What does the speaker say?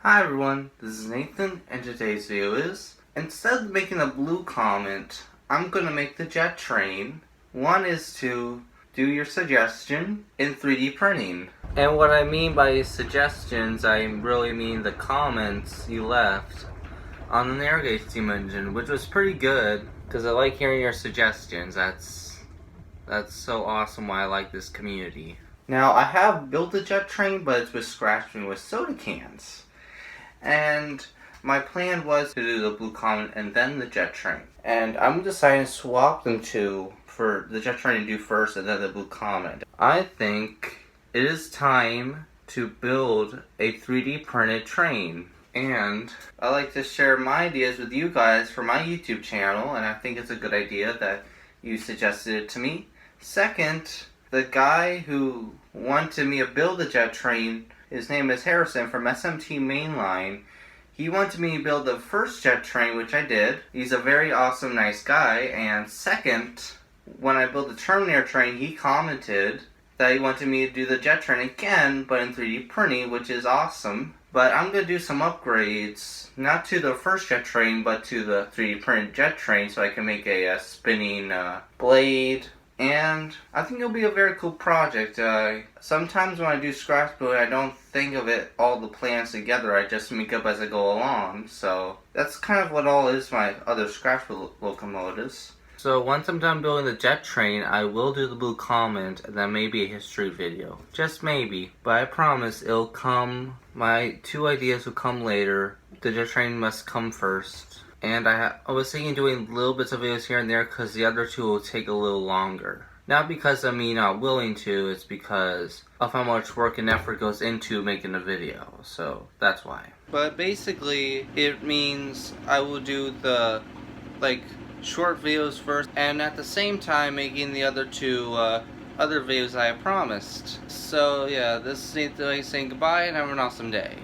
Hi everyone, this is Nathan, and today's video is, instead of making a blue comet, I'm gonna make the jet train. One is to do your suggestion in 3D printing. And what I mean by suggestions, I really mean the comments you left on the Narrowgauge Steam Engine, which was pretty good, because I like hearing your suggestions. That's so awesome why I like this community. Now, I have built a jet train, but it's with scratching with soda cans. And my plan was to do the blue comet and then the jet train. And I'm deciding to swap them two for the jet train to do first and then the blue comet. I think it is time to build a 3D printed train. And I like to share my ideas with you guys for my YouTube channel, and I think it's a good idea that you suggested it to me. Second, the guy who wanted me to build a jet train, his name is Harrison from SMT Mainline. He wanted me to build the first jet train, which I did. He's a very awesome, nice guy. And second, when I built the Terminator train, he commented that he wanted me to do the jet train again, but in 3D printing, which is awesome. But I'm going to do some upgrades, not to the first jet train, but to the 3D printed jet train, so I can make a spinning blade. And I think it'll be a very cool project. Sometimes when I do scratchbuilding, I don't think of it all the plans together. I just make up as I go along. So that's kind of what all is my other scratchbuild locomotives. So once I'm done building the jet train, I will do the blue comet and then maybe a history video. Just maybe. But I promise it'll come. My two ideas will come later. The jet train must come first. And I was thinking doing little bits of videos here and there because the other two will take a little longer. Not because of me not willing to, it's because of how much work and effort goes into making a video. So that's why. But basically, it means I will do the, short videos first, and at the same time making the other two other videos I promised. So yeah, this is Nathan saying goodbye and have an awesome day.